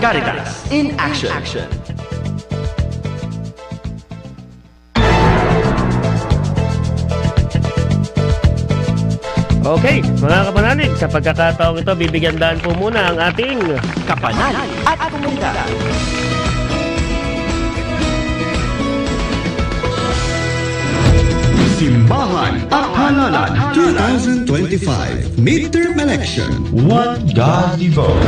Caritas in action. Okay, mga kapanalig, sa pagkakataong ito, bibigyan daan po muna ang ating Kapanalig at komunidad. Simbahan at Halalan 2025 Midterm Election. One Godly Vote.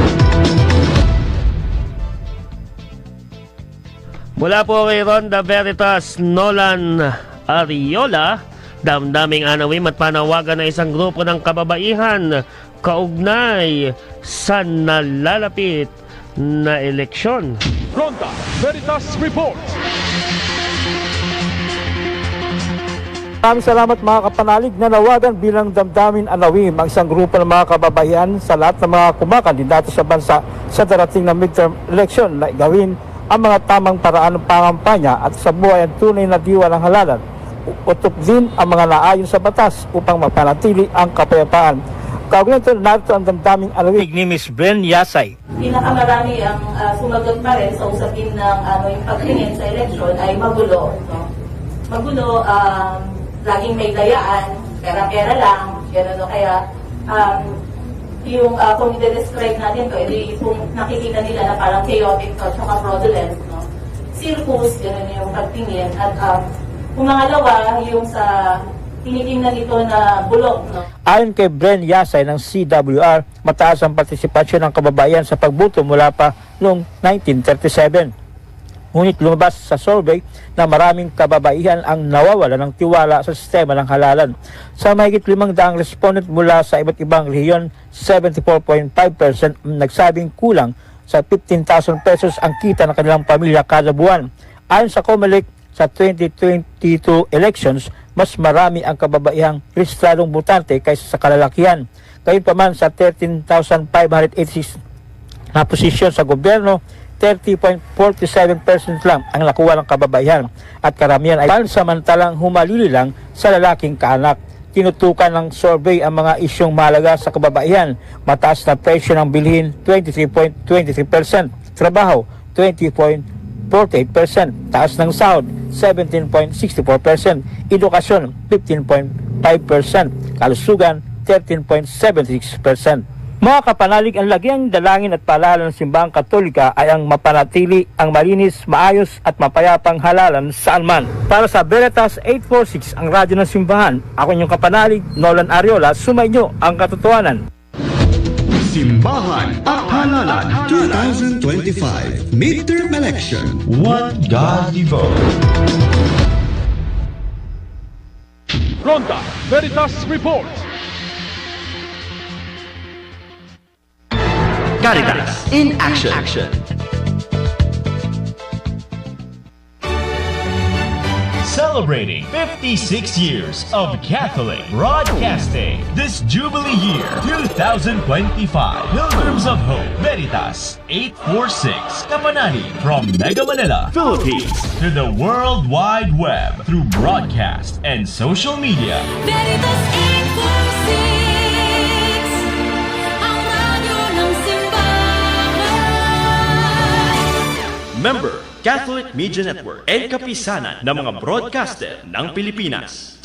mula po kay Ronda Veritas Nolan Ariola, damdaming anawim at panawagan ng isang grupo ng kababaihan kaugnay sa nalalapit na eleksyon. Ronda Veritas Report. Maraming salamat mga kapanalig na nawagan bilang damdamin anawim ang isang grupo ng mga kababaihan sa lahat ng mga kumakandidato sa bansa sa darating na midterm election na gawin ang mga tamang paraan ng pangampanya at sa buhay ang tunay na diwa ng halalan. Utok din ang mga naayon sa batas upang mapanatili ang kapayapaan. Kaugnay ito, narito ang damdaming anawim ni Ms. Bren Yasay. Pinakamarami ang sumagot pa rin sa usapin ng yung pagtingin sa election ay magulo. No? Magulo, laging may dayaan, pera-pera lang, gano'n, no? Kaya kung i-describe natin to, kung nakikita nila na parang chaotic at saka fraudulent, no? Circus, gano'n yung pagtingin. At kung mangalawa, yung sa tinitingnan nito na bulok. No? Ayon kay Bren Yasay ng CWR, mataas ang partisipasyon ng kababayan sa pagboto mula pa noong 1937. Ngunit lumabas sa survey na maraming kababaihan ang nawawala ng tiwala sa sistema ng halalan. Sa mahigit 500 respondent mula sa iba't ibang rehiyon, 74.5% nagsabing kulang sa 15,000 pesos ang kita ng kanilang pamilya kada buwan. Ayon sa COMELEC, sa 2022 elections, mas marami ang kababaihang rehistradong botante kaysa sa kalalakihan. Gayunpaman sa 13,586 na posisyon sa gobyerno, 30.47% lang ang nakuha ng kababaihan at karamihan ay pansamantalang humalili lang sa lalaking kaanak. Tinutukan ng survey ang mga isyong mahalaga sa kababaihan. Mataas na presyo ng bilhin, 23.23%. Trabaho, 20.48%. Taas ng sahod, 17.64%. Edukasyon, 15.5%. Kalusugan, 13.76%. Mga kapanalig, ang lagiang dalangin at paalala ng Simbahang Katolika ay ang mapanatili ang malinis, maayos at mapayapang halalan saan man. Para sa Veritas 846, ang radyo ng Simbahan, ako inyong kapanalig, Nolan Ariola, sumainyo ang katotohanan. Simbahan at Halalan 2025 Midterm Election. One Godly Vote. Ronda Veritas Report. Caritas in action. Celebrating 56 years of Catholic Broadcasting. This Jubilee year, 2025, Pilgrims of Hope, Veritas 846, Kapanani, from Mega Manila, Philippines, to the World Wide Web through broadcast and social media. Veritas 846, ang radyo ng simbahan. Member, Catholic Media Network and kapisanan ng mga broadcaster ng Pilipinas.